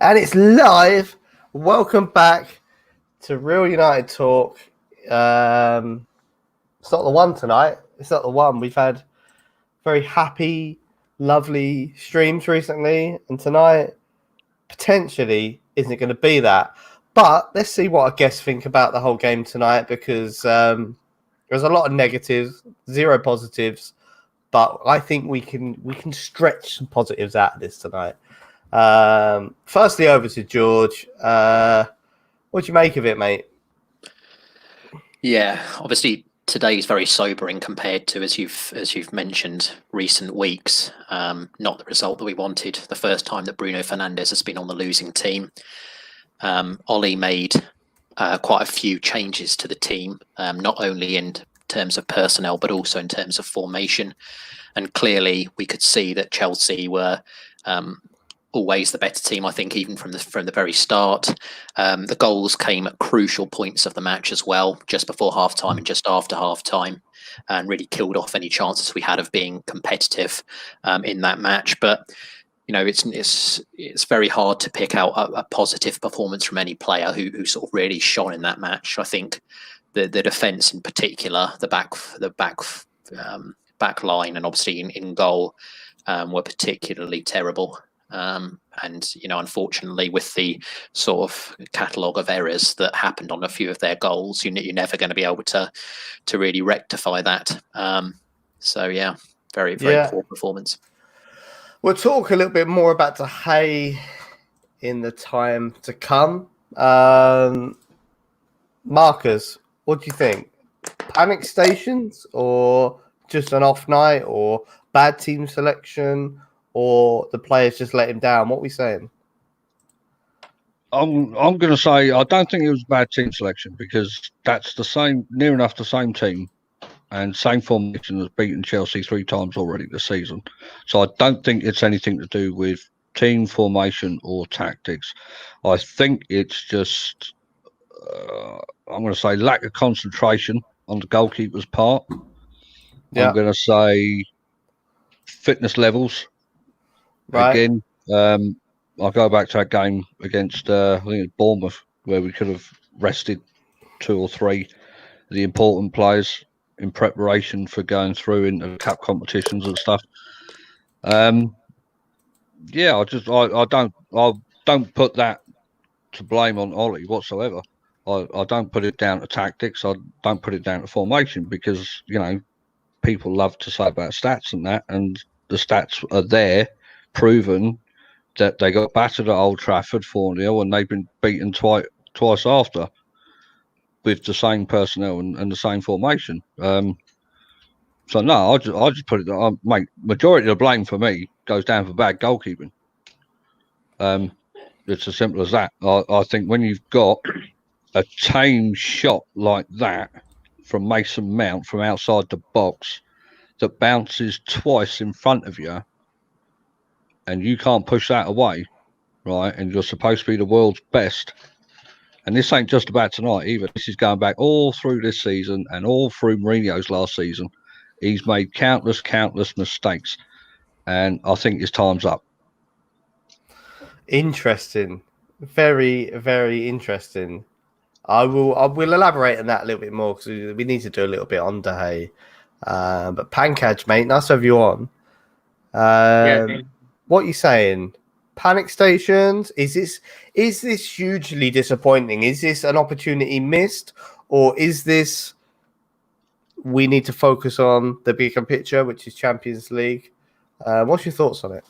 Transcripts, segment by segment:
And it's live. Welcome back to Real United Talk. It's not the one tonight. It's not the one. We've had very happy, lovely streams recently, and tonight potentially isn't going to be that. But let's see what our guests think about the whole game tonight, because there's a lot of negatives, zero positives, but I think we can stretch some positives out of this tonight. Firstly, over to George. What do you make of it, mate? Yeah, obviously today is very sobering compared to, as you've mentioned, recent weeks. Not the result that we wanted. The first time that Bruno Fernandes has been on the losing team. Ollie made quite a few changes to the team, not only in terms of personnel but also in terms of formation. And clearly, we could see that Chelsea were always the better team, I think, even from the very start. The goals came at crucial points of the match as well, just before half-time and just after half-time, and really killed off any chances we had of being competitive in that match. But you know, it's very hard to pick out a positive performance from any player who sort of really shone in that match. I think the defence in particular, the back line, and obviously in goal were particularly terrible. And you know, unfortunately, with the sort of catalogue of errors that happened on a few of their goals, you're never going to be able to really rectify that. So yeah, very poor performance. We'll talk a little bit more about De Gea in the time to come. Marcus, what do you think? Panic stations, or just an off night, or bad team selection, or the players just let him down? What are we saying? I'm going to say I don't think it was bad team selection, because that's near enough the same team and same formation has beaten Chelsea 3 times already this season. So I don't think it's anything to do with team formation or tactics. I think it's just, I'm going to say, lack of concentration on the goalkeeper's part. Yeah. I'm going to say fitness levels. Right. Again, I'll go back to that game against, I think it was Bournemouth, where we could have rested 2 or 3 of the important players in preparation for going through into cup competitions and stuff. Yeah, I don't put that to blame on Ollie whatsoever. I don't put it down to tactics. I don't put it down to formation, because you know, people love to say about stats and that, and the stats are there, proven that they got battered at Old Trafford 4-0, and they've been beaten twice after, with the same personnel and the same formation. So no, I just put it. Mate, majority of the blame for me goes down for bad goalkeeping. It's as simple as that. I think when you've got a tame shot like that from Mason Mount from outside the box that bounces twice in front of you, and you can't push that away, right? And you're supposed to be the world's best. And this ain't just about tonight either. This is going back all through this season and all through Mourinho's last season. He's made countless mistakes, and I think his time's up. Interesting. Very, very interesting. I will elaborate on that a little bit more, because we need to do a little bit on De Gea. But Pankaj, mate, nice to have you on. What are you saying? Panic stations? Is this hugely disappointing? Is this an opportunity missed, or is this we need to focus on the bigger picture, which is Champions League? What's your thoughts on it?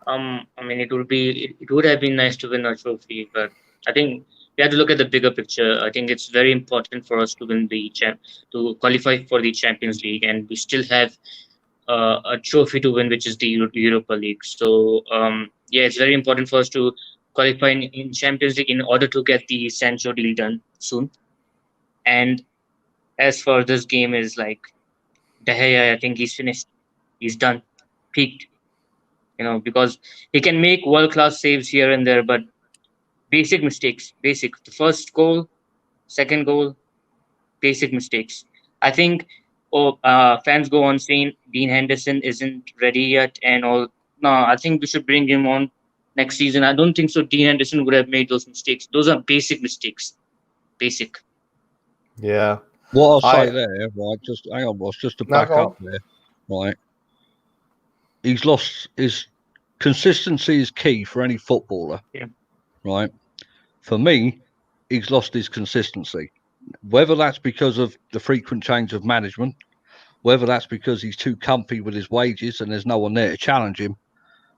I mean, it would have been nice to win a trophy, but I think we have to look at the bigger picture. I think it's very important for us to win to qualify for the Champions League, and we still have a trophy to win, which is the Europa League. So yeah, it's very important for us to qualify in Champions League in order to get the Sancho deal done soon. And as for this game, is like De Gea, I think he's finished. He's done, peaked. You know, because he can make world-class saves here and there, but basic mistakes. The first goal, second goal, basic mistakes. I think fans go on saying Dean Henderson isn't ready yet and all. No, I think we should bring him on next season. I don't think so. Dean Henderson would have made those mistakes. Those are basic mistakes. Basic. Yeah. What I'll say there, right? Just hang on, Ross, just to back go up there, right? He's lost his consistency is key for any footballer. Yeah. Right. For me, he's lost his consistency. Whether that's because of the frequent change of management, whether that's because he's too comfy with his wages and there's no one there to challenge him,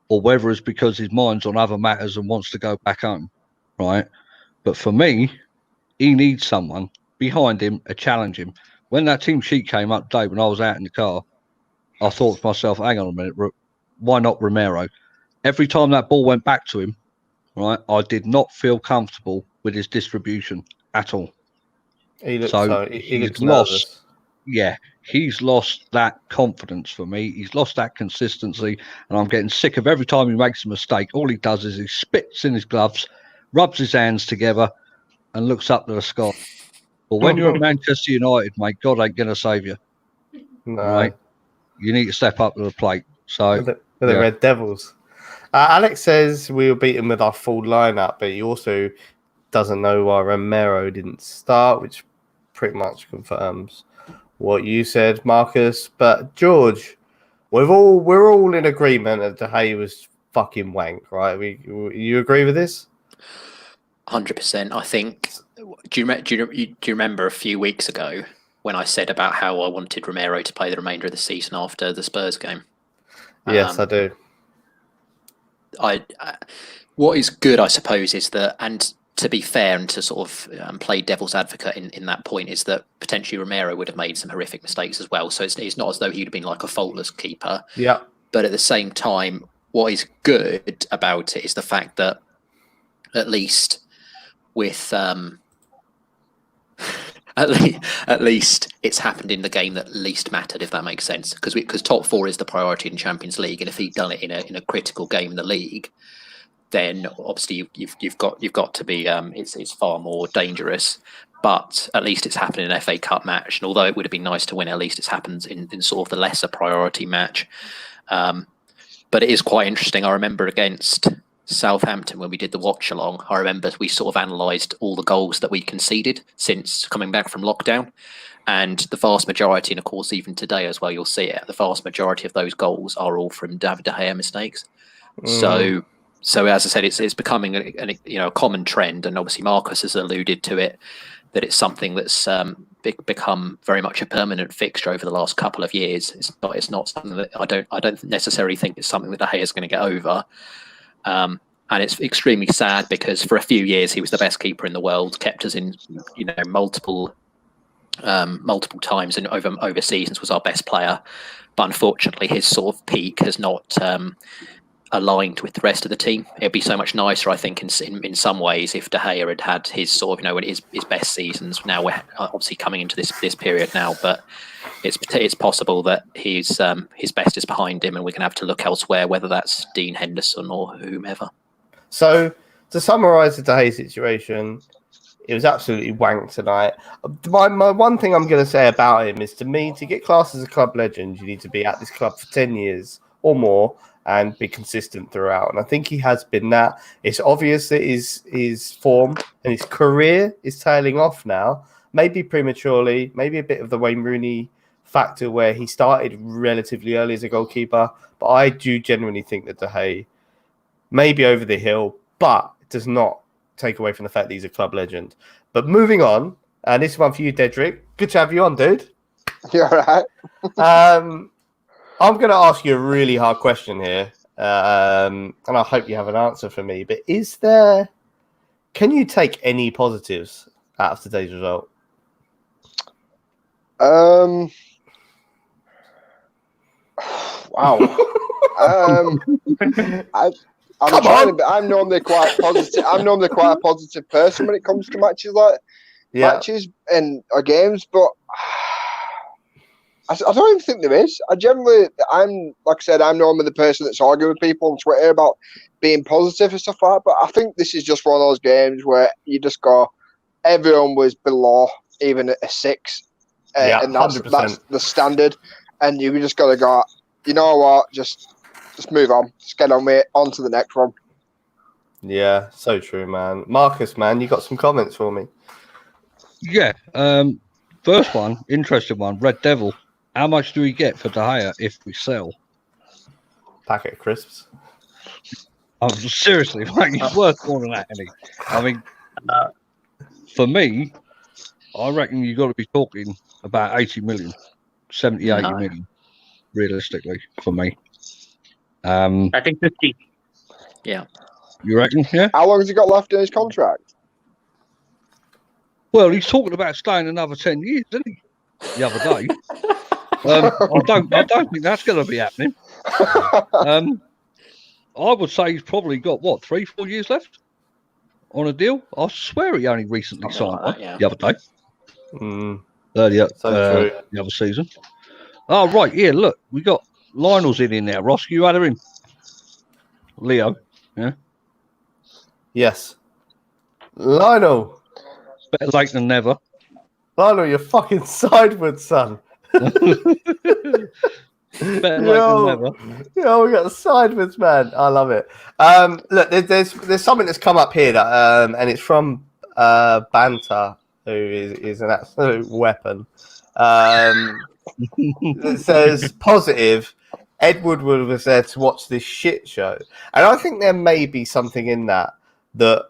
or whether it's because his mind's on other matters and wants to go back home, right? But for me, he needs someone behind him to challenge him. When that team sheet came up today, when I was out in the car, I thought to myself, hang on a minute, why not Romero? Every time that ball went back to him, right, I did not feel comfortable with his distribution at all. He looks he's lost. Yeah, he's lost that confidence for me. He's lost that consistency, and I'm getting sick of every time he makes a mistake. All he does is he spits in his gloves, rubs his hands together, and looks up to the sky. But when you're at Manchester United, mate, God ain't going to save you. No. Right? You need to step up to the plate. So the Red Devils. Alex says we were beaten with our full lineup, but he also doesn't know why Romero didn't start, which pretty much confirms what you said, Marcus. But George, we're all in agreement that De Gea was fucking wank, right? You agree with this? 100%. I think. Do you remember a few weeks ago when I said about how I wanted Romero to play the remainder of the season after the Spurs game? Yes, I do. What is good, I suppose, is that, and to be fair and to sort of play devil's advocate in that point, is that potentially Romero would have made some horrific mistakes as well. So it's not as though he would have been like a faultless keeper. Yeah. But at the same time, what is good about it is the fact that at least with at least it's happened in the game that least mattered, if that makes sense. Because top four is the priority in Champions League, and if he'd done it in a critical game in the league, then obviously you've got to be it's far more dangerous. But at least it's happened in an FA Cup match, and although it would have been nice to win, at least it's happened in sort of the lesser priority match. But it is quite interesting. I remember against Southampton when we did the watch along, I remember we sort of analysed all the goals that we conceded since coming back from lockdown, and the vast majority, and of course even today as well, you'll see it, the vast majority of those goals are all from David De Gea mistakes. So as I said, it's becoming a common trend, and obviously Marcus has alluded to it, that it's something that's become very much a permanent fixture over the last couple of years. It's not something that I don't necessarily think it's something that De Gea is going to get over. And it's extremely sad because for a few years he was the best keeper in the world, kept us in multiple times and over seasons, was our best player. But unfortunately, his sort of peak has not aligned with the rest of the team. It'd be so much nicer, I think, in some ways, if De Gea had his sort of his best seasons. Now we're obviously coming into this period now, but it's possible that his best is behind him, and we're going to have to look elsewhere, whether that's Dean Henderson or whomever. So to summarise the De Gea situation, it was absolutely wank tonight. My one thing I'm going to say about him is, to me, to get classed as a club legend, you need to be at this club for 10 years or more and be consistent throughout. And I think he has been that. It's obvious that his form and his career is tailing off now, maybe prematurely, maybe a bit of the Wayne Rooney factor where he started relatively early as a goalkeeper. But I do genuinely think that De Gea may be over the hill, but it does not take away from the fact that he's a club legend. But moving on, and this is one for you, Dedrick. Good to have you on, dude. You're all right. I'm going to ask you a really hard question here, and I hope you have an answer for me. But can you take any positives out of today's result? Wow. I'm normally quite positive. I'm normally quite a positive person when it comes to matches matches and games, but I don't even think there is. I'm like I said, I'm normally the person that's arguing with people on Twitter about being positive and stuff like that. But I think this is just one of those games where you just go, everyone was below even a 6, and that's the standard. And you just got to go, you know what, just move on, just get on with it, on to the next one. Yeah, so true, man. Marcus, man, you got some comments for me? Yeah. First one, interesting one. Red Devil. How much do we get for De Gea if we sell? Packet of crisps. Seriously, mate, he's worth more than that, isn't he? I mean, for me, I reckon you've got to be talking about 80 million, 70, 80 million, realistically, for me. I think 50. Yeah. You reckon? Yeah. How long has he got left in his contract? Well, he's talking about staying another 10 years, isn't he? The other day. I don't think that's going to be happening. I would say he's probably got 3-4 years left on a deal. I swear he only recently signed one the other day. The other season. Oh, right. Yeah, look, we got Lionel's in there. Ross, you had her in. Leo. Yeah. Yes. Lionel. Better late than never. Lionel, you're fucking sideways, son. Better late than never. Yo, we got the sideways, man. I love it. Look, there's something that's come up here that, and it's from Banter, who is an absolute weapon. It says positive. Ed Woodward was there to watch this shit show, and I think there may be something in that. The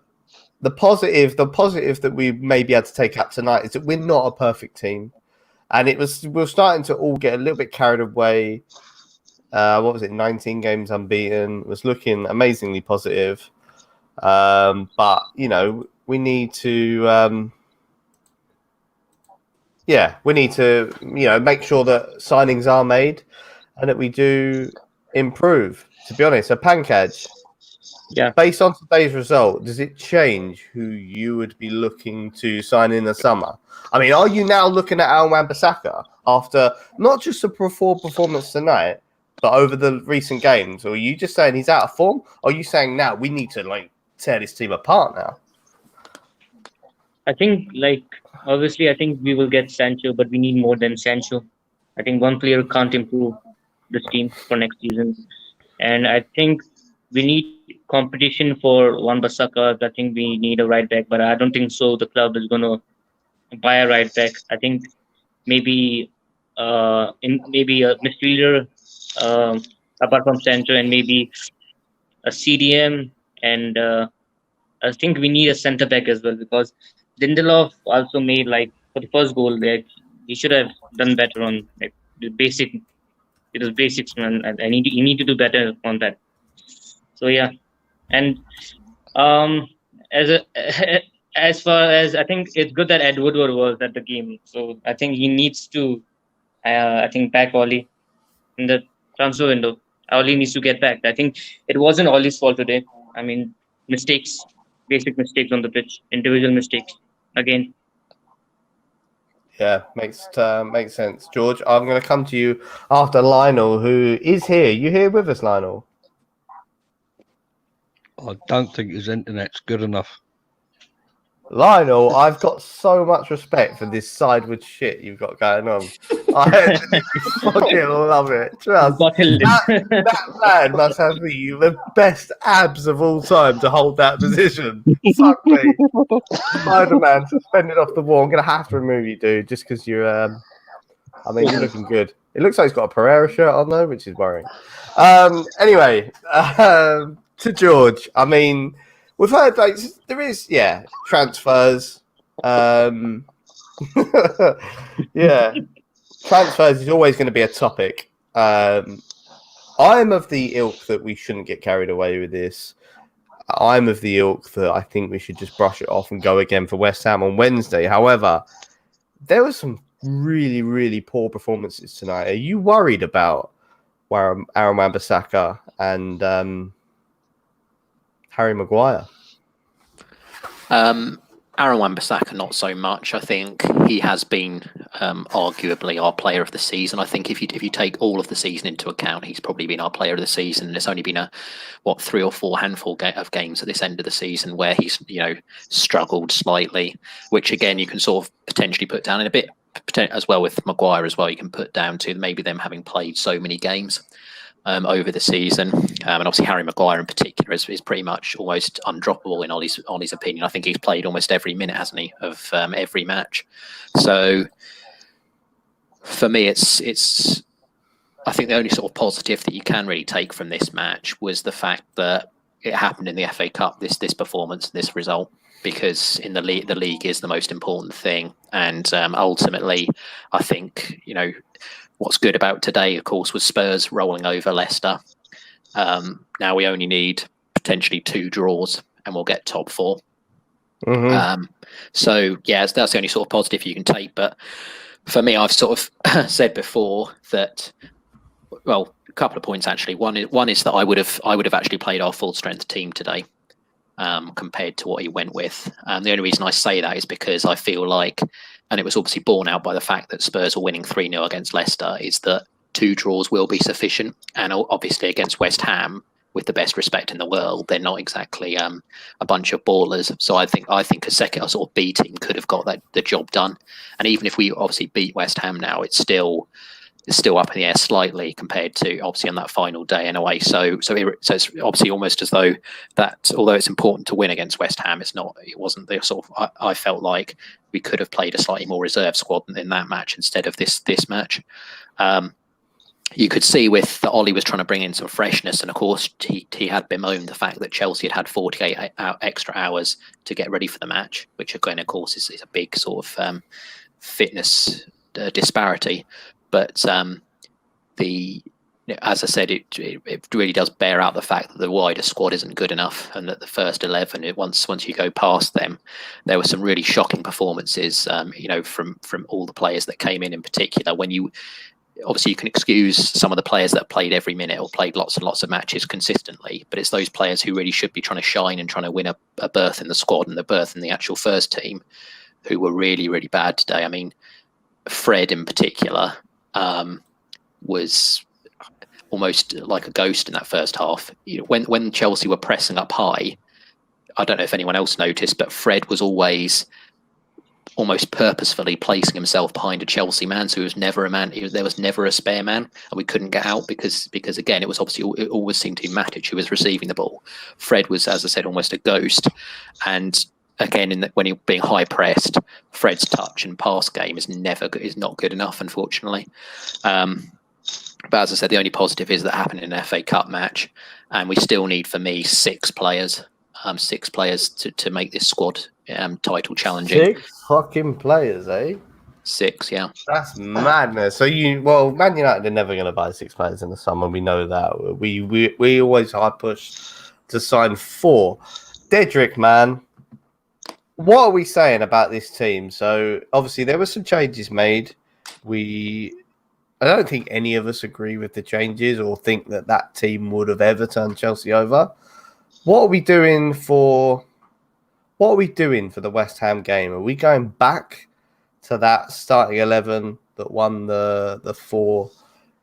positive that we maybe had to take out tonight is that we're not a perfect team. And we're starting to all get a little bit carried away. What was it? 19 games unbeaten. It was looking amazingly positive. But, we need to, make sure that signings are made and that we do improve. To be honest, a Pankaj, based on today's result, does it change who you would be looking to sign in the summer? I mean, are you now looking at Wan-Bissaka after not just a poor performance tonight, but over the recent games? Or are you just saying he's out of form? Or are you saying now we need to tear this team apart now? I think obviously I think we will get Sancho, but we need more than Sancho. I think one player can't improve this team for next season. And I think we need competition for Wan-Bissaka. I think we need a right back, but I don't think so. The club is going to buy a right back. I think maybe a midfielder apart from Sancho, and maybe a CDM, and I think we need a centre back as well, because Lindelof also made for the first goal there. He should have done better on the basic. It was basics, man. You need to do better on that. So yeah, and as far as I think it's good that Ed Woodward was at the game. So I think he needs to, back Ollie in the transfer window. Ollie needs to get back. I think it wasn't Ollie's fault today. I mean, mistakes, basic mistakes on the pitch, individual mistakes again. Yeah, makes sense. George, I'm going to come to you after Lionel, who is here. You here with us, Lionel? I don't think his internet's good enough. Lionel, I've got so much respect for this sideward shit you've got going on. I fucking love it. Trust. That man must have the best abs of all time to hold that position. Fuck me. Spider-Man suspended off the wall. I'm going to have to remove you, dude, just because you're... you're looking good. It looks like he's got a Pereira shirt on, though, which is worrying. Anyway, to George, I mean... We've heard there is transfers. Transfers is always going to be a topic. I'm of the ilk that we shouldn't get carried away with this. I'm of the ilk that I think we should just brush it off and go again for West Ham on Wednesday. However, there were some really, really poor performances tonight. Are you worried about Aaron Wan-Bissaka and Harry Maguire? Aaron Wan-Bissaka, not so much. I think he has been arguably our player of the season. I think if you take all of the season into account, he's probably been our player of the season. It's only been 3 or 4 handful of games at this end of the season where he's struggled slightly, which again you can sort of potentially put down in a bit as well with Maguire as well. You can put down to maybe them having played so many games. over the season, and obviously Harry Maguire in particular is pretty much almost undroppable in Ollie's opinion. I think he's played almost every minute, hasn't he, of every match. So for me, it's I think the only sort of positive that you can really take from this match was the fact that it happened in the FA Cup, this performance, this result, because in the league is the most important thing. And ultimately, I think, what's good about today, of course, was Spurs rolling over Leicester. Now we only need potentially 2 draws and we'll get top 4. Mm-hmm. So, yeah, that's the only sort of positive you can take. But for me, I've sort of said before that, well, a couple of points actually. One is that I would have actually played our full strength team today, compared to what he went with. The only reason I say that is because I feel like, and it was obviously borne out by the fact that Spurs were winning 3-0 against Leicester, is that 2 draws will be sufficient. And obviously against West Ham, with the best respect in the world, they're not exactly a bunch of ballers. So I think a sort of B team could have got the job done. And even if we obviously beat West Ham now, it's still up in the air slightly compared to obviously on that final day in a way. So it's obviously almost as though that, although it's important to win against West Ham, it wasn't the sort of, I felt like we could have played a slightly more reserve squad in that match instead of this match. You could see with that Ollie was trying to bring in some freshness, and of course he had bemoaned the fact that Chelsea had 48 extra hours to get ready for the match, which again, of course, is a big sort of fitness disparity. But as I said, it really does bear out the fact that the wider squad isn't good enough, and that the first 11, once you go past them, there were some really shocking performances. From all the players that came in particular. When you can excuse some of the players that played every minute or played lots and lots of matches consistently, but it's those players who really should be trying to shine and trying to win a berth in the squad and the berth in the actual first team, who were really, really bad today. I mean, Fred in particular was almost like a ghost in that first half. When Chelsea were pressing up high, I don't know if anyone else noticed, but Fred was always almost purposefully placing himself behind a Chelsea man, so he was never a man. There was never a spare man, and we couldn't get out because again, it always seemed to be Matic who was receiving the ball. Fred was, as I said, almost a ghost, and again, when you're being high pressed, Fred's touch and pass game is not good enough, unfortunately. But as I said, the only positive is that happened in an FA Cup match, and we still need, for me, 6 players. 6 players to make this squad title challenging. 6 fucking players, eh? 6, yeah. That's madness. So Man United are never going to buy 6 players in the summer. We know that. We always hard push to sign 4. Dedrick, man, what are we saying about this team? So obviously there were some changes made. I don't think any of us agree with the changes or think that team would have ever turned Chelsea over. What are we doing for the West Ham game? Are we going back to that starting 11 that won the 4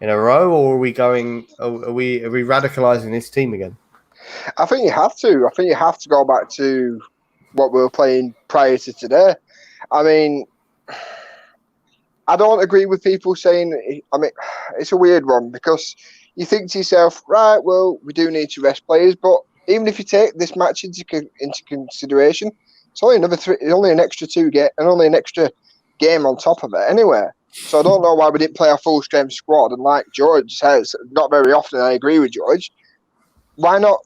in a row, or are we radicalizing this team again? I think you have to. I think you have to go back to what we were playing prior to today. I mean, I don't agree with people saying, I mean, it's a weird one because you think to yourself, right, well, we do need to rest players, but even if you take this match into consideration, it's only an extra 2 and only an extra game on top of it anyway. So I don't know why we didn't play our full strength squad. And like George says, not very often, I agree with George. Why not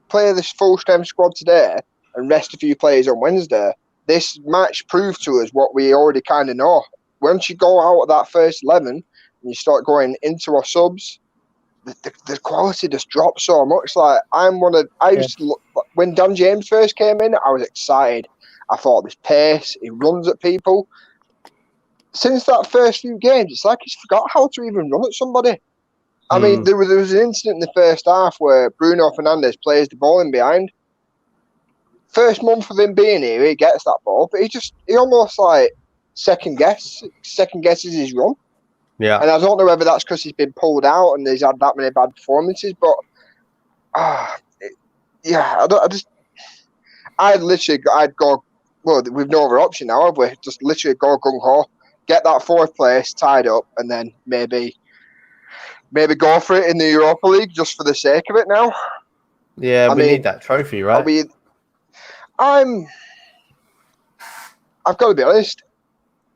play this full strength squad today and rest a few players on Wednesday? This match proved to us what we already kind of know. Once you go out of that first 11 and you start going into our subs, the quality just drops so much. Like when Dan James first came in, I was excited. I thought this pace, he runs at people. Since that first few games, it's like he's forgot how to even run at somebody. I mean, there was an incident in the first half where Bruno Fernandes plays the ball in behind. First month of him being here, he gets that ball, but he almost like second guesses his run. Yeah. And I don't know whether that's because he's been pulled out and he's had that many bad performances, but I'd go, well, we've no other option now, have we? Just literally go gung-ho, get that 4th place tied up, and then maybe maybe go for it in the Europa League just for the sake of it now. Yeah, we need that trophy, right? I've got to be honest.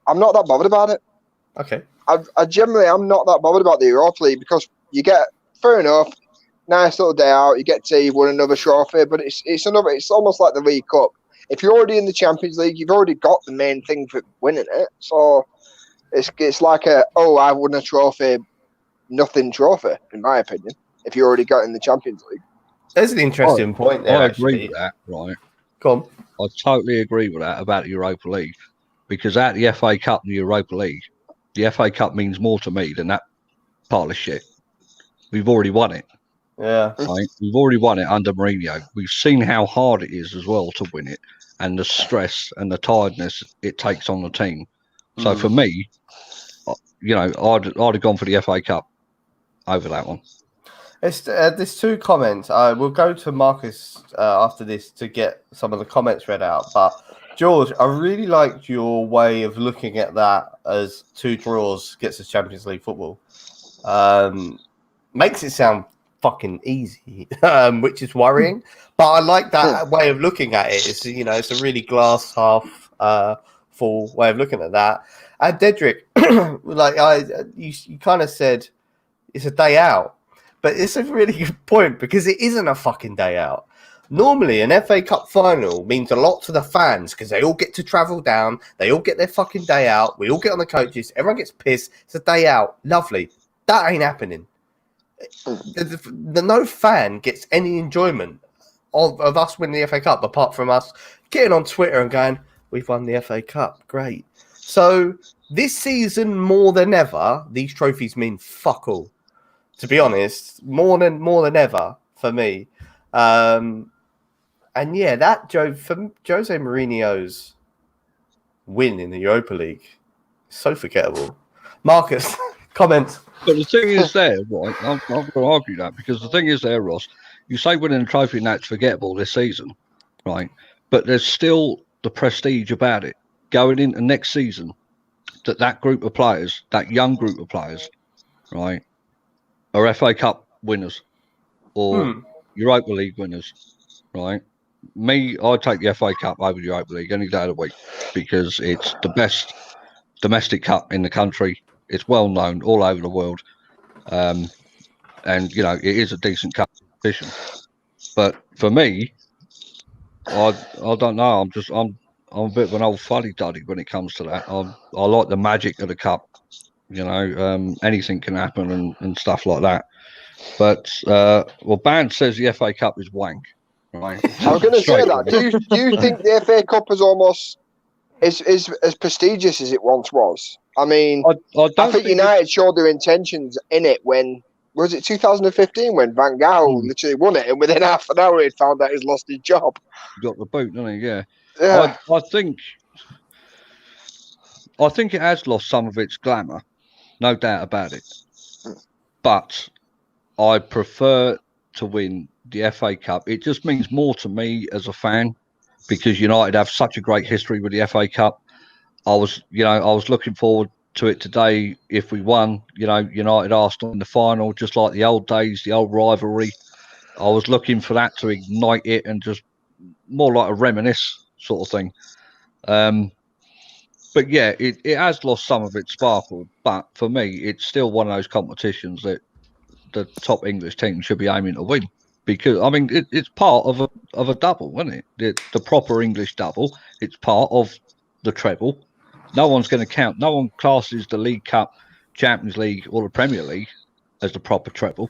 I'm not that bothered about it. Okay. I generally am not that bothered about the Europa League because you get, fair enough, nice little day out. You get to win another trophy, but it's almost like the League Cup. If you're already in the Champions League, you've already got the main thing for winning it. So it's like I won a trophy, nothing trophy, in my opinion. If you already got in the Champions League, there's an interesting point there. I agree with that, right? Go on. I totally agree with that about the Europa League, because at the FA Cup and the Europa League, the FA Cup means more to me than that pile of shit. We've already won it. Yeah. Right? We've already won it under Mourinho. We've seen how hard it is as well to win it, and the stress and the tiredness it takes on the team. So for me, I'd have gone for the FA Cup over that one. There's two comments. We'll go to Marcus after this to get some of the comments read out. But George, I really liked your way of looking at that as 2 draws gets us Champions League football. Makes it sound fucking easy, which is worrying. But I like that way of looking at it. It's a really glass half full way of looking at that. And Dedrick, you kind of said it's a day out. But it's a really good point because it isn't a fucking day out. Normally, an FA Cup final means a lot to the fans because they all get to travel down. They all get their fucking day out. We all get on the coaches. Everyone gets pissed. It's a day out. Lovely. That ain't happening. No fan gets any enjoyment of us winning the FA Cup apart from us getting on Twitter and going, we've won the FA Cup. Great. So this season, more than ever, these trophies mean fuck all. To be honest, more than ever for me, and yeah, that from Jose Mourinho's win in the Europa League, so forgettable. Marcus, comments. But the thing is there, right? I'm going to argue that because the thing is there, Ross. You say winning a trophy and that's forgettable this season, right? But there's still the prestige about it going into next season. That group of players, that young group of players, right, are FA Cup winners or Europa League winners, right? Me, I'd take the FA Cup over the Europa League any day of the week because it's the best domestic cup in the country. It's well known all over the world, and it is a decent competition. But for me, I don't know. I'm a bit of an old fuddy-duddy when it comes to that. I like the magic of the cup. Anything can happen and stuff like that. But Band says the FA Cup is wank. Right? I was going to say that. Do you think the FA Cup is almost is as prestigious as it once was? I mean, I think United showed their intentions in it when was it 2015 when Van Gaal literally won it, and within half an hour he'd found out he's lost his job. Got the boot, didn't he? Yeah. Yeah. I think it has lost some of its glamour, no doubt about it. But I prefer to win the FA Cup. It just means more to me as a fan because United have such a great history with the FA Cup. I was looking forward to it today if we won, United Arsenal in the final, just like the old days, the old rivalry. I was looking for that to ignite it and just more like a reminisce sort of thing. But yeah, it has lost some of its sparkle. But for me, it's still one of those competitions that the top English team should be aiming to win. Because I mean, it's part of a double, isn't it? The proper English double. It's part of the treble. No one's going to count. No one classes the League Cup, Champions League, or the Premier League as the proper treble.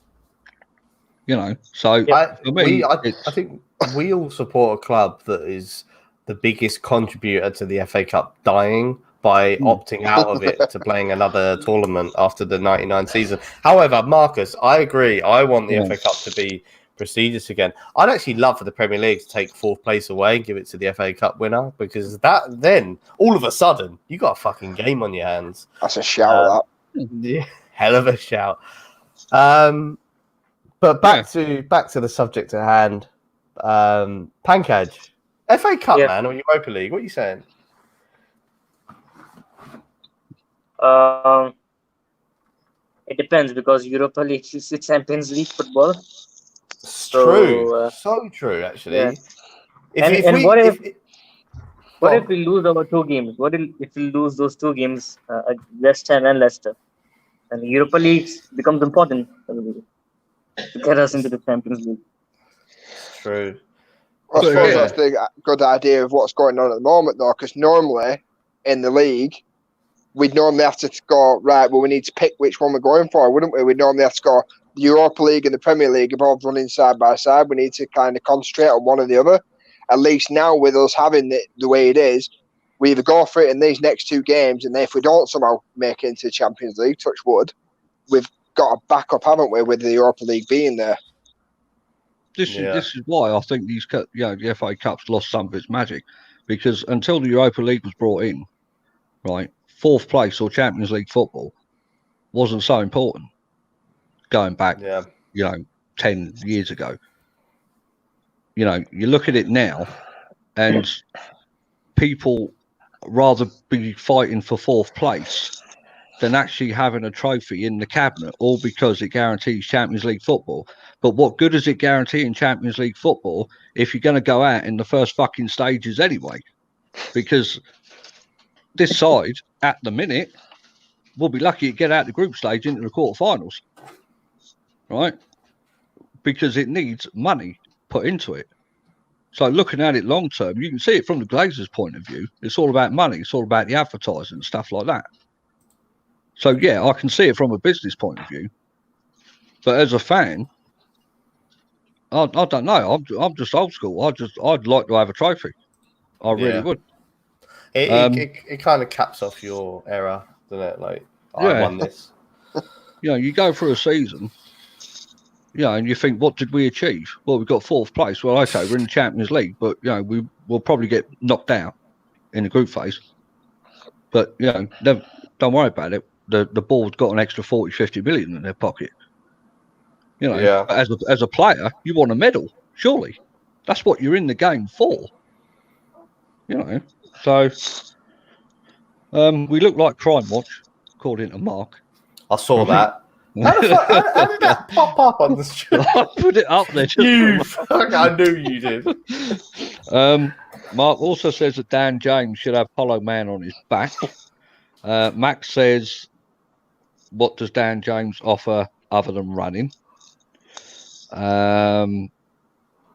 So for me, I think we all support a club that is the biggest contributor to the FA Cup dying by opting out of it to playing another tournament after the 99 season. However, Marcus, I agree. I want the FA Cup to be prestigious again. I'd actually love for the Premier League to take 4th place away and give it to the FA Cup winner because then all of a sudden you got a fucking game on your hands. That's a shout. Yeah, hell of a shout. But back to the subject at hand. Pankaj, FA Cup, man, or Europa League? What are you saying? It depends because Europa League is the Champions League football. It's true. So true, actually. Yeah. What if we lose our 2 games? What if we lose those 2 games, West Ham and Leicester? And Europa League becomes important to get us into the Champions League. True. I suppose that's the good idea of what's going on at the moment, though, because normally in the league, we'd normally have to go, right, well, we need to pick which one we're going for, wouldn't we? We'd normally have to go, the Europa League and the Premier League are both running side by side. We need to kind of concentrate on one or the other. At least now, with us having it the way it is, we either go for it in these next 2 games, and if we don't somehow make it into the Champions League, touch wood, we've got a backup, haven't we, with the Europa League being there. This is why I think the FA Cup's lost some of its magic, because until the Europa League was brought in, right, 4th place or Champions League football wasn't so important. Going back, 10 years ago, you look at it now, and people rather be fighting for 4th place than actually having a trophy in the cabinet, all because it guarantees Champions League football. But what good is it guaranteeing Champions League football if you're going to go out in the first fucking stages anyway? Because this side, at the minute, will be lucky to get out the group stage into the quarterfinals, right? Because it needs money put into it. So looking at it long term, you can see it from the Glazers' point of view. It's all about money. It's all about the advertising and stuff like that. So yeah, I can see it from a business point of view. But as a fan, I don't know. I'm just old school. I'd like to have a trophy. I really would. It kind of caps off your era, doesn't it? Like, I won this. You go through a season, and you think, what did we achieve? Well, we got 4th place. Well, okay, we're in the Champions League, but we will probably get knocked out in the group phase. But don't worry about it. The board's got an extra 40-50 million in their pocket. As a player, you want a medal, surely. That's what you're in the game for. So we look like Crime Watch, according to Mark. I saw that. How did that pop up on the stream? I put it up there. I knew you did. Mark also says that Dan James should have Hollow Man on his back. Max says, what does Dan James offer other than running?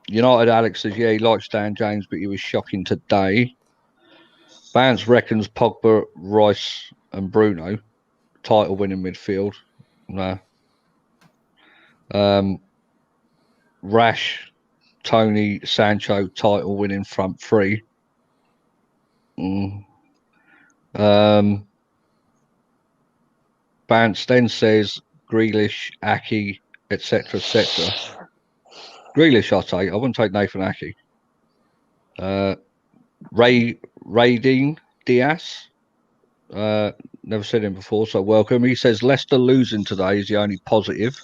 United Alex says, he likes Dan James, but he was shocking today. Vance reckons Pogba, Rice and Bruno title winning midfield. No. Rash, Tony, Sancho title winning front 3. Vance then says Grealish, Aki, etc. Grealish, I'll take. I wouldn't take Nathan Aki. Raiding Diaz. Never said him before, so welcome. He says Leicester losing today is the only positive.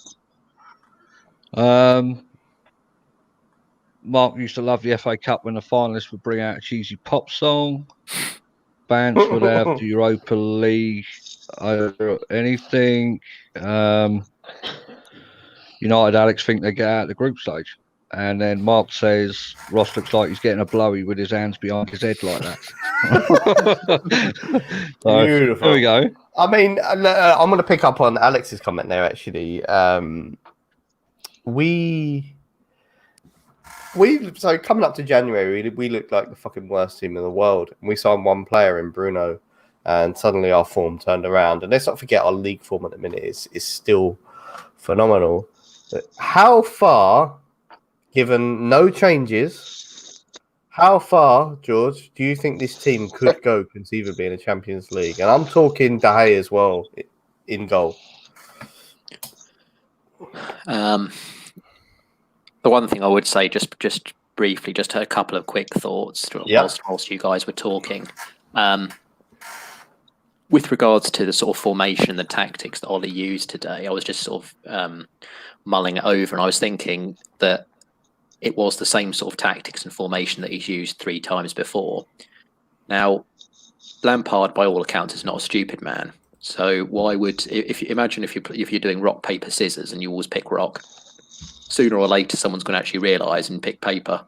Mark used to love the FA Cup when the finalists would bring out a cheesy pop song. Vance would have the Europa League over anything. United Alex think they get out of the group stage. And then Mark says Ross looks like he's getting a blowy with his hands behind his head like that. So, beautiful. There we go. I mean, I'm going to pick up on Alex's comment there, actually. So coming up to January, we looked like the fucking worst team in the world. And we signed one player in Bruno, and suddenly our form turned around. And let's not forget our league form at the minute is still phenomenal. But how far, given no changes, how far, George, do you think this team could go conceivably in a Champions League? And I'm talking De Gea as well in goal. The one thing I would say, just briefly, just a couple of quick thoughts whilst you guys were talking. With regards to the sort of formation and the tactics that Ollie used today, I was just sort of mulling it over, and I was thinking that it was the same sort of tactics and formation that he's used 3 times before. Now, Lampard, by all accounts, is not a stupid man. So why would, if you imagine if you're doing rock paper scissors and you always pick rock, sooner or later someone's going to actually realise and pick paper.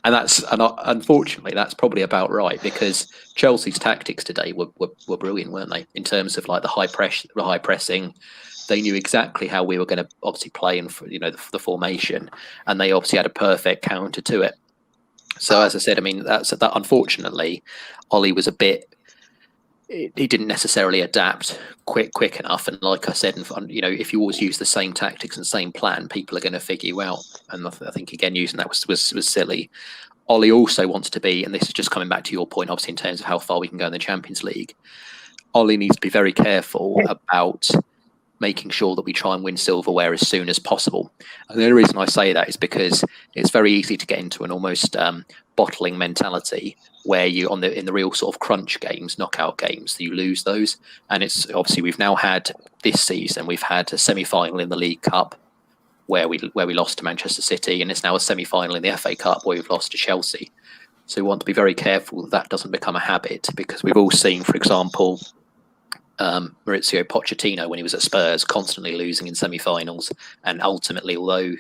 And unfortunately that's probably about right, because Chelsea's tactics today were brilliant, weren't they? In terms of like the high pressing, they knew exactly how we were going to obviously play in, the formation, and they obviously had a perfect counter to it. So as I said, I mean that unfortunately, Ollie was a bit. He didn't necessarily adapt quick enough, and like I said, if you always use the same tactics and same plan, people are going to figure you out. And I think again, using that was silly. Ollie also wants to be, and this is just coming back to your point, obviously in terms of how far we can go in the Champions League. Ollie needs to be very careful about making sure that we try and win silverware as soon as possible. And the only reason I say that is because it's very easy to get into an almost bottling mentality where you in the real sort of crunch games, knockout games, you lose those. And it's obviously we've now had this season, we've had a semi-final in the League Cup where we lost to Manchester City, and it's now a semi-final in the FA Cup where we've lost to Chelsea. So we want to be very careful that doesn't become a habit, because we've all seen, for example, Mauricio Pochettino when he was at Spurs constantly losing in semi-finals, and ultimately, although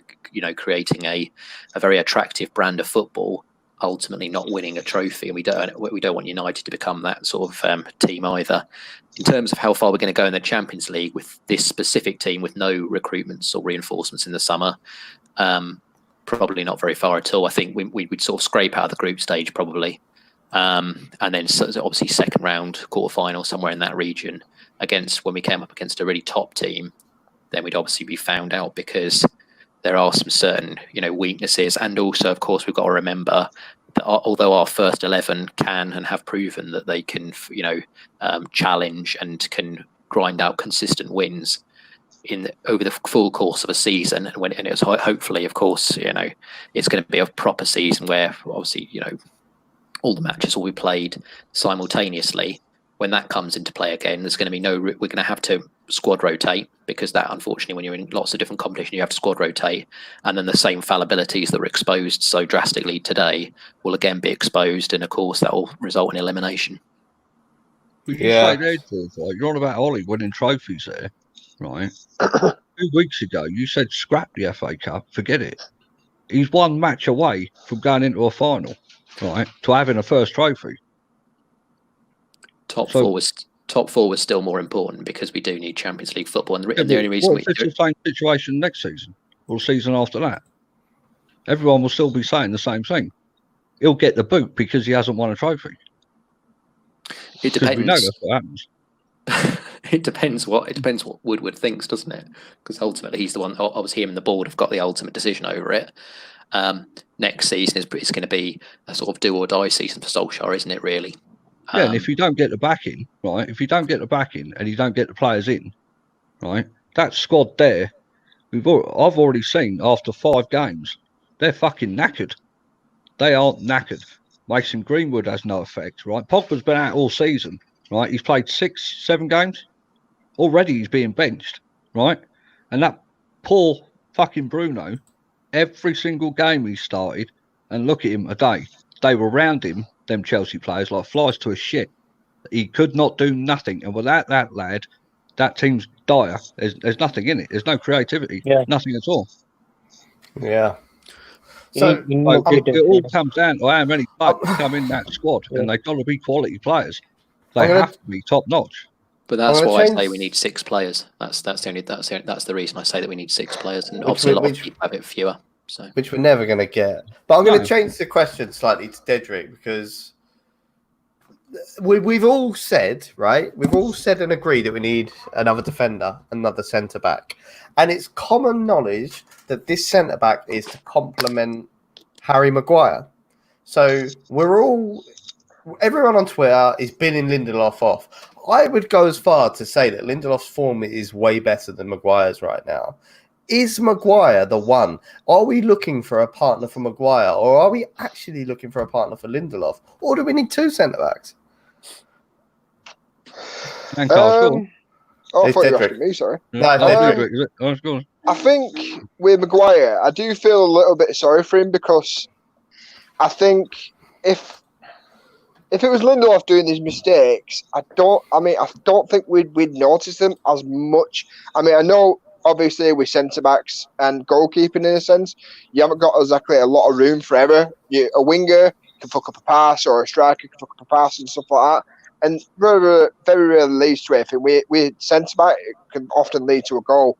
creating a very attractive brand of football, ultimately not winning a trophy. And we don't want United to become that sort of team either. In terms of how far we're going to go in the Champions League with this specific team, with no recruitments or reinforcements in the summer, probably not very far at all. I think we'd sort of scrape out of the group stage probably. And then obviously second round, quarterfinal, somewhere in that region, when we came up against a really top team, then we'd obviously be found out, because there are some certain weaknesses. And also, of course, we've got to remember that although our first 11 can and have proven that they can challenge and can grind out consistent wins over the full course of a season, and it's hopefully, of course, it's going to be a proper season where obviously all the matches will be played simultaneously. When that comes into play again, there's going to be we're going to have to squad rotate, because that, unfortunately, when you're in lots of different competition, you have to squad rotate. And then the same fallibilities that were exposed so drastically today will again be exposed. And of course, that will result in elimination. Well, you say there, George, you're on about Ollie winning trophies there, right? 2 weeks ago, you said scrap the FA Cup, forget it. He's one match away from going into a final, right, to having a first trophy. Top four was still more important, because we do need Champions League football. And the only reason it's the same situation next season or the season after that, everyone will still be saying the same thing. He'll get the boot because he hasn't won a trophy. It depends. We know that's what happens. It depends what Woodward thinks, doesn't it? Because ultimately he's the one. Obviously, him and the board have got the ultimate decision over it. Next season is going to be a sort of do or die season for Solskjaer, isn't it? Really. Yeah, and if you don't get the backing, right? If you don't get the backing and you don't get the players in, right? That squad there, I've already seen after 5 games, they're fucking knackered. They aren't knackered. Mason Greenwood has no effect, right? Pogba's been out all season, right? He's played 6-7 games. Already he's being benched, right? And that poor fucking Bruno, every single game he started, and look at him today, they were around him, them Chelsea players, like flies to a shit. He could not do nothing. And without that lad, that team's dire. There's nothing in it. There's no creativity. Yeah. Nothing at all. Yeah. So it all comes down to how many players come in that squad, and they've got to be quality players. They have to be top notch. But that's why I say we need 6 players. That's the reason I say that we need 6 players, and obviously a lot of people have it fewer. So. Which we're never going to get. But I'm going to change the question slightly to Dedrick, because we've all said, right? We've all said and agreed that we need another defender, another centre-back. And it's common knowledge that this centre-back is to complement Harry Maguire. So everyone on Twitter is binning Lindelof off. I would go as far to say that Lindelof's form is way better than Maguire's right now. Is Maguire the one? Are we looking for a partner for Maguire, or are we actually looking for a partner for Lindelof? Or do we need 2 centre-backs? I thought you were asking me, sorry. I think with Maguire, I do feel a little bit sorry for him, because I think if if it was Lindelof doing these mistakes, I don't think we'd notice them as much. I mean, I know obviously with centre backs and goalkeeping in a sense, you haven't got exactly a lot of room for error. A winger can fuck up a pass, or a striker can fuck up a pass and stuff like that. And very, very rarely leads to anything. We centre back, it can often lead to a goal.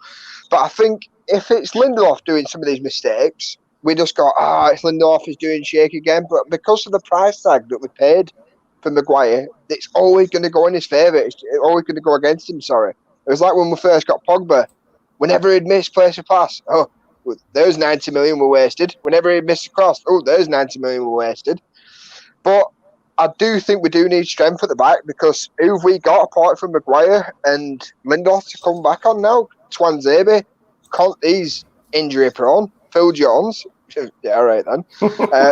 But I think if it's Lindelof doing some of these mistakes, we just go, it's Lindelof is doing shake again. But because of the price tag that we paid for Maguire, it's always going to go in his favour. It's always going to go against him, sorry. It was like when we first got Pogba. Whenever he'd miss place a pass, there's 90 million were wasted. Whenever he'd miss a cross, there's 90 million were wasted. But I do think we do need strength at the back, because who have we got apart from Maguire and Lindelof to come back on now? Twanzebe, he's injury prone. Phil Jones, yeah, all right then.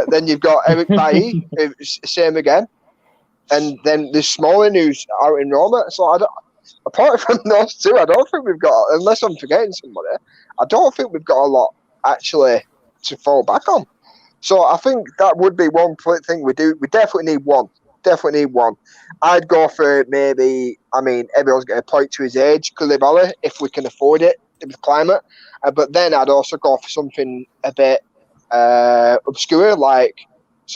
Then you've got Eric Bailly, same again. And then there's Smalling, who's out in Roma. So apart from those two, I don't think we've got, unless I'm forgetting somebody, I don't think we've got a lot actually to fall back on. So I think that would be one thing we do. We definitely need one. Definitely need one. I'd go for maybe, everyone's going to point to his age, Koulibaly, if we can afford it with climate. But then I'd also go for something a bit obscure, like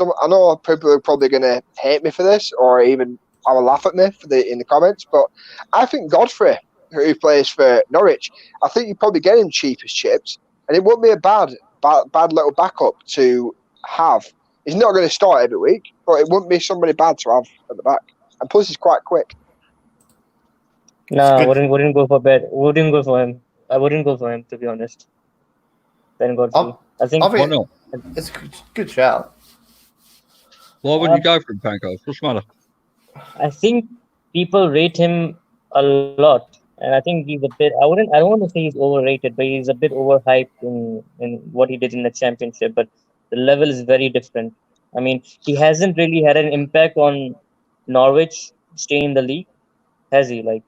I know people are probably going to hate me for this, or even have a laugh at me in the comments, but I think Godfrey, who plays for Norwich, I think you probably get him cheap as chips, and it wouldn't be a bad little backup to have. He's not going to start every week, but it wouldn't be somebody bad to have at the back. And plus, he's quite quick. No, I wouldn't go for bed. Wouldn't go for him. I wouldn't go for him, to be honest. Then Godfrey. I think why not? It's a good shout. Why wouldn't you go for him, Panko? What's the matter? I think people rate him a lot, and I think he's a bit. I don't want to say he's overrated, but he's a bit overhyped in what he did in the championship. But the level is very different. I mean, he hasn't really had an impact on Norwich staying in the league, has he?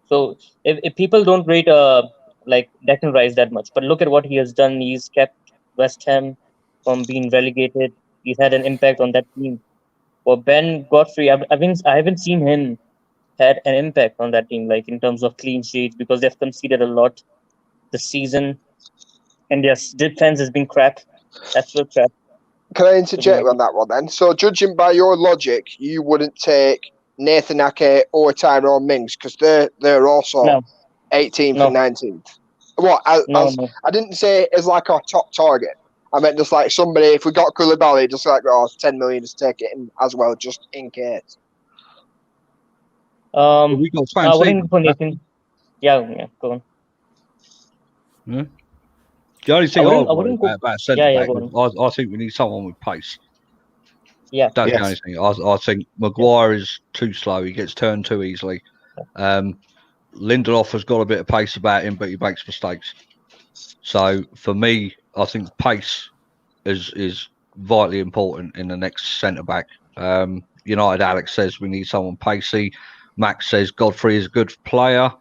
So if people don't rate Declan Rice that much, but look at what he has done. He's kept West Ham from being relegated. He's had an impact on that team. For Ben Godfrey, I haven't seen him had an impact on that team, in terms of clean sheets, because they've conceded a lot this season, and their defense has been crap, absolute crap. Can I interject on that one then? So, judging by your logic, you wouldn't take Nathan Ake or Tyrone Mings, because they're also 18th and 19th. What? I didn't say as like our top target. I meant just like somebody, if we got Koulibaly, just 10 million, just take it in as well, just in case. We got I wouldn't go Nathan. Yeah, go on. Yeah. The only thing I wouldn't go about centre back, I think we need someone with pace. Yeah, that's the only thing. I think Maguire is too slow. He gets turned too easily. Lindelof has got a bit of pace about him, but he makes mistakes. So for me, I think pace is vitally important in the next centre back. United Alex says we need someone pacey. Max says Godfrey is a good player.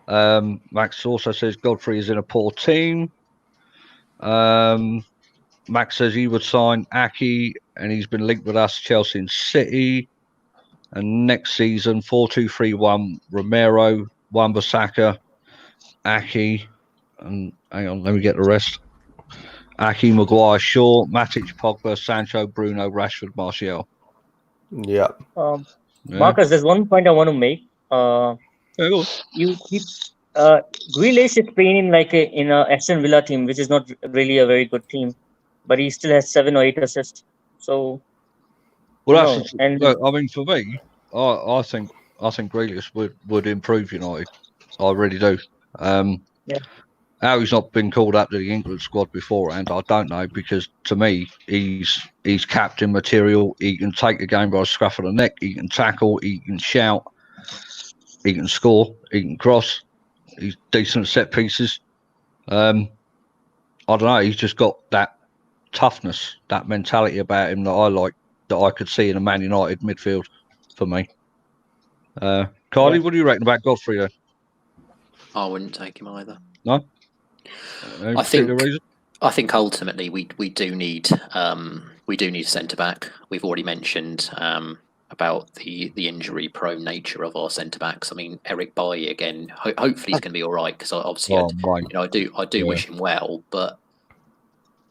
Max also says Godfrey is in a poor team. Max says he would sign Aki, and he's been linked with us, Chelsea and City. And next season, 4-2-3-1, Romero, Wan-Bissaka, Aki, and hang on, let me get the rest. Aki, Maguire, Shaw, Matic, Pogba, Sancho, Bruno, Rashford, Martial. Yeah. Marcus, there's one point I want to make. You keep Grealish is playing in a Aston Villa team, which is not really a very good team, but he still has 7 or 8 assists. So, well, I mean, for me, I think Grealish would improve United. I really do. How he's not been called up to the England squad beforehand, I don't know, because to me, he's captain material. He can take the game by the scruff of the neck. He can tackle. He can shout. He can score. He can cross. He's decent at set pieces. I don't know. He's just got that toughness, that mentality about him that I like, that I could see in a Man United midfield for me. Kylie, what do you reckon about Godfrey then? I wouldn't take him either. No? I think ultimately we do need a centre back. We've already mentioned about the injury-prone nature of our centre backs. I mean, Eric Bailly again. Hopefully, he's going to be all right because obviously, I do wish him well, but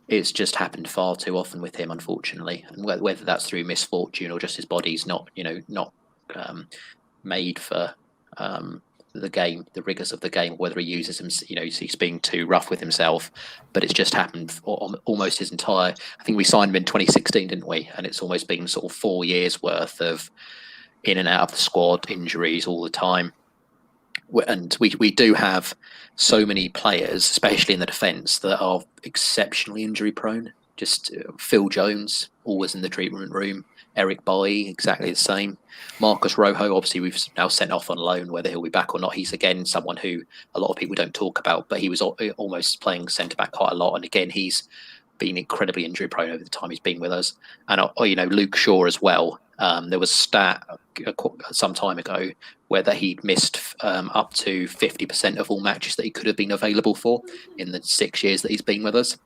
it's just happened far too often with him, unfortunately. And whether that's through misfortune or just his body's not made for the game, the rigors of the game, whether he uses him, he's being too rough with himself. But it's just happened for almost his entire. I think we signed him in 2016, didn't we? And it's almost been sort of 4 years worth of in and out of the squad, injuries all the time. And we do have so many players, especially in the defence, that are exceptionally injury prone. Just Phil Jones, always in the treatment room. Eric Bailly, exactly the same. Marcus Rojo, obviously we've now sent off on loan, whether he'll be back or not. He's again someone who a lot of people don't talk about, but he was almost playing centre back quite a lot. And again, he's been incredibly injury prone over the time he's been with us. And Luke Shaw as well. There was a stat some time ago where he'd missed up to 50% of all matches that he could have been available for in the 6 years that he's been with us.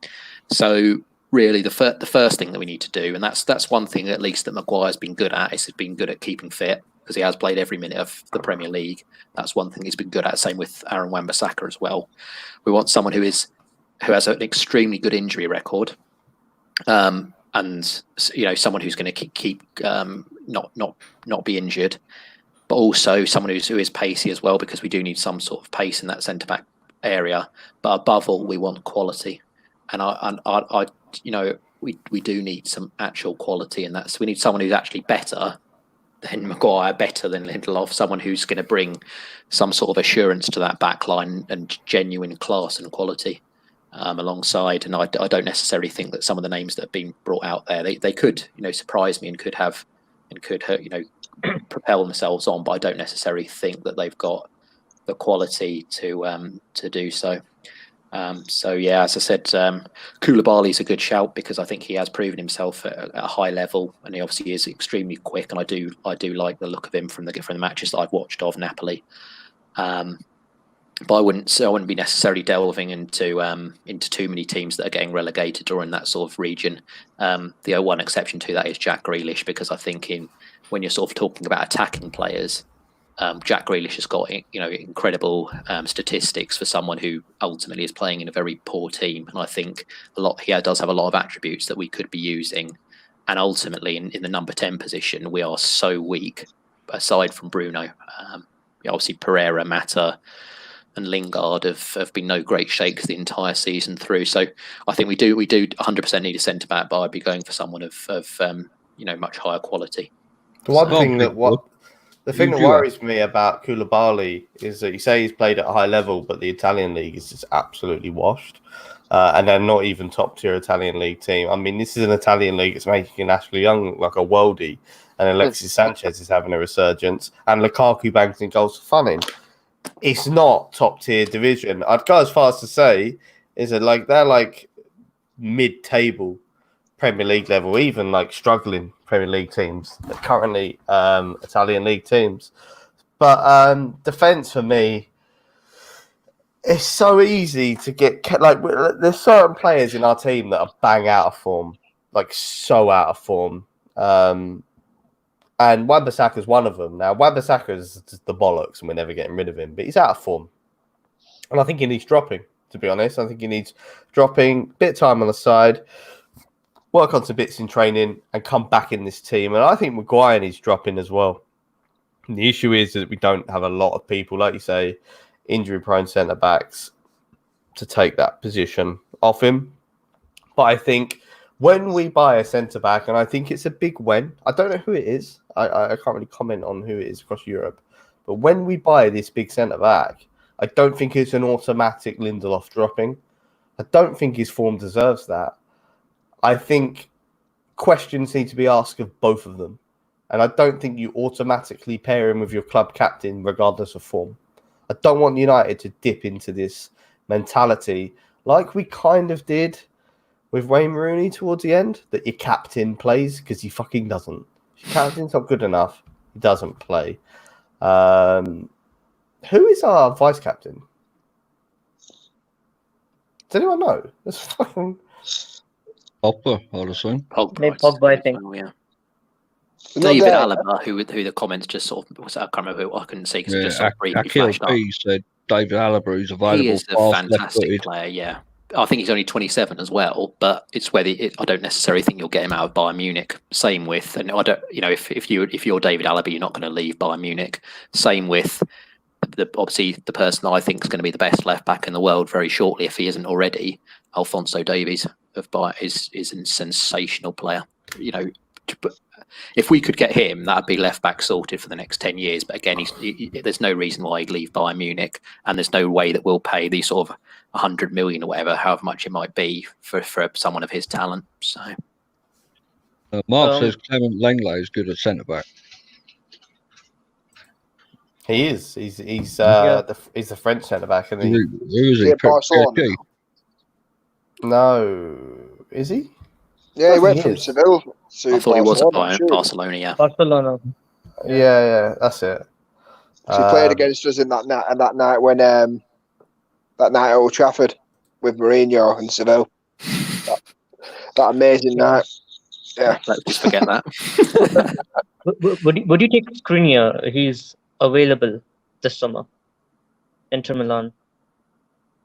So really, the first thing that we need to do, and that's one thing at least that Maguire's been good at, is he's been good at keeping fit because he has played every minute of the Premier League. That's one thing he's been good at. Same with Aaron Wan-Bissaka as well. We want someone who has an extremely good injury record, and someone who's going to keep not be injured, but also someone who is pacey as well, because we do need some sort of pace in that centre back area. But above all, we want quality, and we do need some actual quality in that. So we need someone who's actually better than Maguire, better than Lindelof, someone who's going to bring some sort of assurance to that back line and genuine class and quality alongside. And I don't necessarily think that some of the names that have been brought out there, they could, surprise me and could propel themselves on, but I don't necessarily think that they've got the quality to do so. So yeah, as I said, Koulibaly's a good shout because I think he has proven himself at a high level, and he obviously is extremely quick. And I do like the look of him from the matches that I've watched of Napoli. But I wouldn't be necessarily delving into too many teams that are getting relegated or in that sort of region. The one exception to that is Jack Grealish, because I think when you're sort of talking about attacking players, Jack Grealish has got incredible statistics for someone who ultimately is playing in a very poor team, and I think he does have a lot of attributes that we could be using. And ultimately, in the number 10 position, we are so weak. Aside from Bruno, obviously Pereira, Mata, and Lingard have been no great shakes the entire season through. So I think we do 100% need a centre back, but I'd be going for someone of much higher quality. The thing that worries me about Koulibaly is that you say he's played at a high level, but the Italian league is just absolutely washed. And they're not even top-tier Italian league team. I mean, this is an Italian league that's making Ashley Young look like a worldie, and Alexis Sanchez is having a resurgence, and Lukaku bangs in goals for funning. It's not top-tier division. I'd go as far as to say is that they're like mid-table Premier League level, even like struggling Premier League teams, currently Italian league teams. But defence for me, it's so easy to get there's certain players in our team that are bang out of form, like so out of form. And Wan-Bissaka is one of them. Now, Wan-Bissaka is just the bollocks, and we're never getting rid of him. But he's out of form, and I think he needs dropping. To be honest, I think he needs dropping, bit of time on the side, work on some bits in training, and come back in this team. And I think Maguire needs dropping as well. And the issue is that we don't have a lot of people, like you say, injury-prone centre-backs to take that position off him. But I think when we buy a centre-back, and I think it's a big when, I don't know who it is. I can't really comment on who it is across Europe. But when we buy this big centre-back, I don't think it's an automatic Lindelof dropping. I don't think his form deserves that. I think questions need to be asked of both of them. And I don't think you automatically pair him with your club captain regardless of form. I don't want United to dip into this mentality like we kind of did with Wayne Rooney towards the end, that your captain plays because he fucking doesn't. If your captain's not good enough, he doesn't play. Who is our vice captain? Does anyone know? It's fucking... Pogba, I'll assume. Pogba, I think. Oh, yeah. David Alaba, who the comments just sort of, I can't remember who, I couldn't see because it just sort of briefly flashed up. He said David Alaba is available. He is a fantastic player, yeah. I think he's only 27 as well, but it's whether I don't necessarily think you'll get him out of Bayern Munich. Same with, and I don't, if you're David Alaba, you're not going to leave Bayern Munich. Same with obviously the person I think is going to be the best left back in the world very shortly, if he isn't already. Alphonso Davies of Bayern is a sensational player. If we could get him, that'd be left back sorted for the next 10 years. But again, there's no reason why he'd leave Bayern Munich, and there's no way that we'll pay the sort of 100 million or whatever, however much it might be for someone of his talent. So, Mark says Clement Langley is good at centre back. He is. He's the French centre back, isn't he? Who is he? Barcelona. No, is he? Yeah, he went from Seville. I thought he was at Barcelona. Yeah, Barcelona. Yeah, that's it. He played against us in that night when that night at Old Trafford with Mourinho and Seville. That amazing night. Yeah, let's just forget that. Would you take Skriniar? He's available this summer. Inter Milan.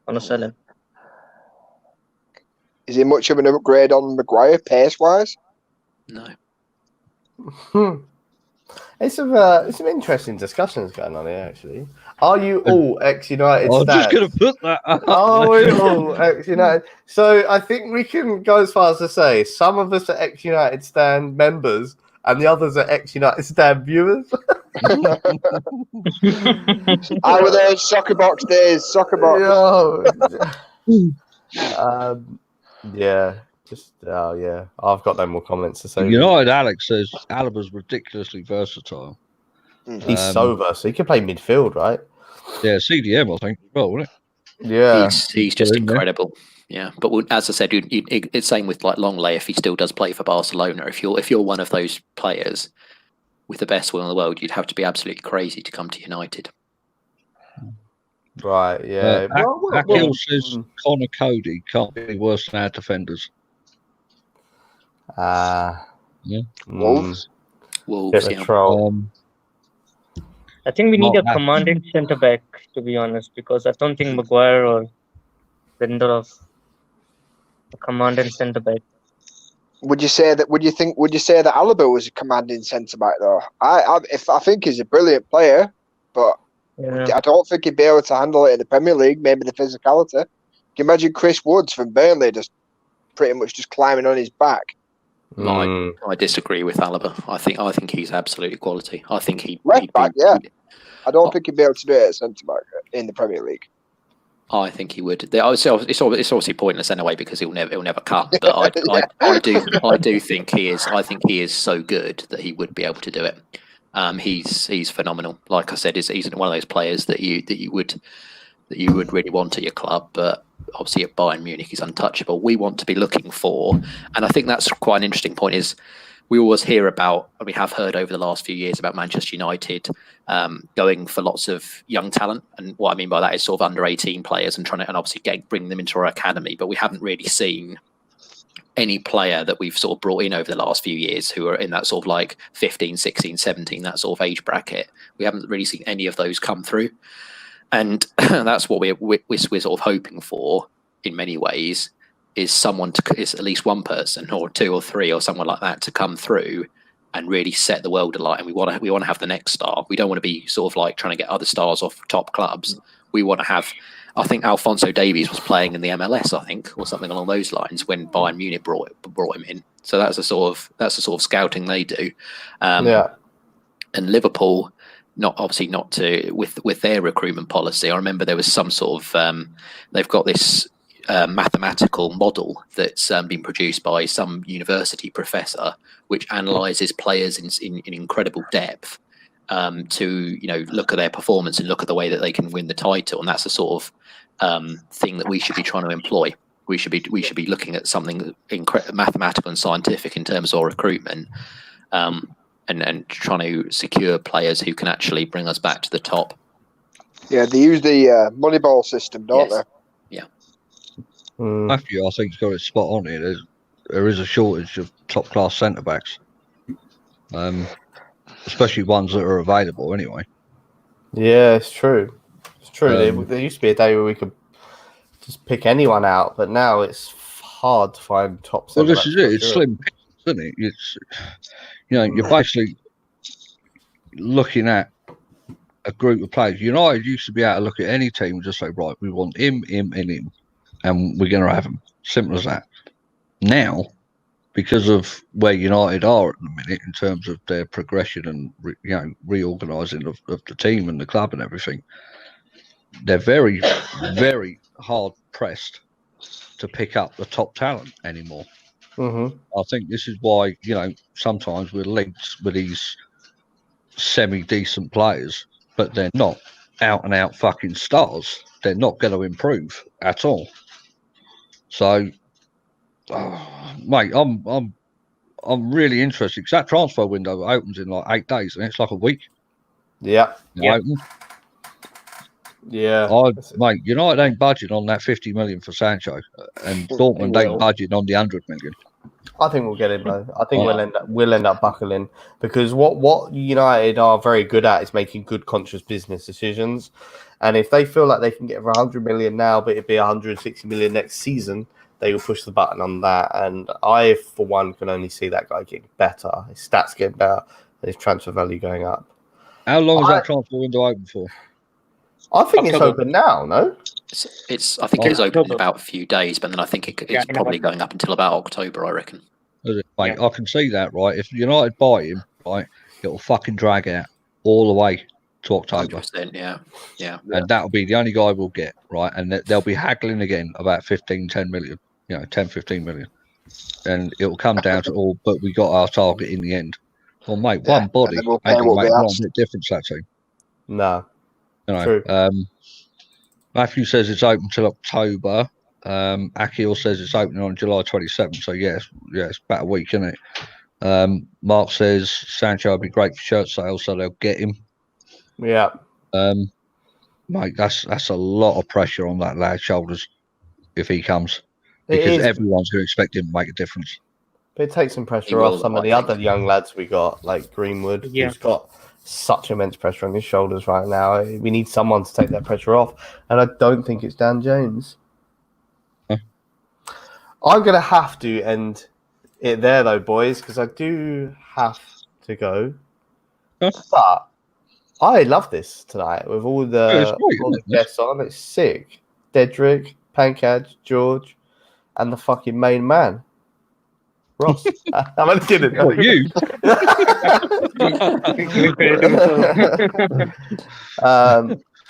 On a sell-in. Is he much of an upgrade on Maguire pace-wise? No. It's some interesting discussions going on here, actually. Are you all ex-United I'm stands? just going to put that up. Are we all ex-United? So I think we can go as far as to say some of us are ex-United stand members and the others are ex-United stand viewers. I were there, soccer box days, soccer box. Yeah. I've got no more comments to say. United Alex says Alaba's ridiculously versatile. He's so versatile. He can play midfield, right? Yeah, CDM, I think, as well, wouldn't it? Yeah. He's just incredible. Yeah, but as I said, it's same with like Longley. If he still does play for Barcelona, if you're one of those players with the best will in the world, you'd have to be absolutely crazy to come to United. Right, yeah. Akil says Connor Cody can't be any worse than our defenders. Wolves. Yeah. Troll. I think we need a commanding centre back, to be honest, because I don't think Maguire or Lindelof a commanding centre back. Would you say that Alaba was a commanding centre back though? I think he's a brilliant player, but I don't think he'd be able to handle it in the Premier League. Maybe the physicality. Can you imagine Chris Woods from Burnley just pretty much just climbing on his back? I disagree with Alaba. I think he's absolutely quality. I think he'd back. I don't think he'd be able to do it at centre back in the Premier League. I think he would. It's obviously pointless anyway because he'll never come. But I do think he is. I think he is so good that he would be able to do it. He's phenomenal. Like I said, he's one of those players that you would really want at your club. But obviously at Bayern Munich, he's untouchable. We want to be looking for, and I think that's quite an interesting point. Is we always hear about, and we have heard over the last few years about Manchester United going for lots of young talent, and what I mean by that is sort of under 18 players and obviously bring them into our academy. But we haven't really seen any player that we've sort of brought in over the last few years who are in that sort of like 15, 16, 17, that sort of age bracket. We haven't really seen any of those come through. And that's what we're sort of hoping for in many ways, is at least one person or two or three or someone like that to come through and really set the world alight. And we want to have the next star. We don't want to be sort of like trying to get other stars off top clubs. We want to have, I think Alphonso Davies was playing in the MLS, I think, or something along those lines when Bayern Munich brought him in. So that's the sort of scouting they do. And Liverpool, with their recruitment policy. I remember there was some sort of they've got this mathematical model that's been produced by some university professor, which analyzes players in incredible depth to look at their performance and look at the way that they can win the title. And that's the sort of thing that we should be trying to employ. We should be looking at something mathematical and scientific in terms of our recruitment. And trying to secure players who can actually bring us back to the top. Yeah, they use the Moneyball system, don't they? Yeah. Matthew, I think, has got it spot on here. There is a shortage of top-class centre-backs. especially ones that are available anyway. Yeah, it's true. It's true. There used to be a day where we could just pick anyone out, but now it's hard to find top seven. Well, this is it. It's slim pickings, isn't it? It's, you're basically looking at a group of players. United used to be able to look at any team and just say, right, we want him, and him, and we're going to have him. Simple as that. Now, because of where United are at the minute in terms of their progression and reorganising of the team and the club and everything, they're very, very hard pressed to pick up the top talent anymore. Mm-hmm. I think this is why sometimes we're linked with these semi-decent players, but they're not out and out fucking stars. They're not going to improve at all. So, mate, I'm really interested because that transfer window opens in like 8 days, and it's like a week. Yeah. Open. Yeah. Mate, United ain't budging on that 50 million for Sancho, and Dortmund ain't budging on the 100 million. I think we'll get him though. I think we'll end up buckling, because what United are very good at is making good, conscious business decisions. And if they feel like they can get for 100 million now, but it'd be 160 million next season, they will push the button on that. And I, for one, can only see that guy getting better. His stats getting better, and his transfer value going up. How long is that transfer window open for? I think it's open now. No, I think it's open in about a few days, but then I think it's probably going up until about October, I reckon. Mate, I can see that, right? If United buy him, right, it'll fucking drag out all the way to October. 100%, yeah. And that'll be the only guy we'll get, right? And they'll be haggling again about 10 million, 10, 15 million. And it'll come down to all, but we got our target in the end. Well, mate, one body ain't going to make one bit difference to that team. No. True. Matthew says it's open till October. Akil says it's opening on July 27th. So yes, it's about a week, isn't it? Mark says Sancho would be great for shirt sales, so they'll get him. Yeah. Mate, that's a lot of pressure on that lad's shoulders if he comes, because everyone's going to expect him to make a difference. But it takes some pressure off some of the other young lads we got, like Greenwood, who's got such immense pressure on his shoulders right now. We need someone to take that pressure off, and I don't think it's Dan James. Huh? I'm going to have to end it there, though, boys, because I do have to go. Huh? But I love this tonight with all the guests on. It's sick. Dedrick, Pankaj, George, and the fucking main man, Ross. I'm only kidding. What, you?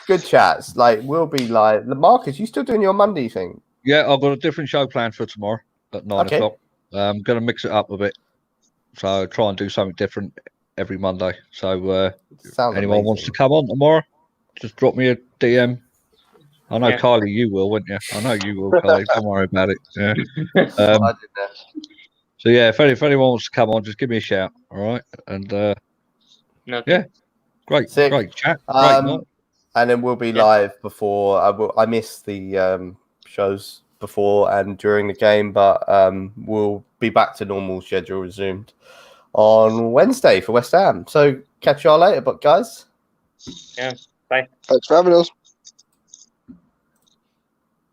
Good chats. Like, we'll be live. Marcus, you still doing your Monday thing? Yeah, I've got a different show planned for tomorrow at 9 o'clock. I'm going to mix it up a bit. So try and do something different every Monday. So anyone wants to come on tomorrow, just drop me a DM. I know, Kylie, you will, won't you? I know you will, Kylie. Don't worry about it. Yeah. So yeah, if anyone wants to come on, just give me a shout. All right, and yeah, great chat. Great night. And then we'll be live before. I missed the shows before and during the game, but we'll be back to normal schedule resumed on Wednesday for West Ham. So catch y'all later, but guys. Yeah, bye. Thanks for having us.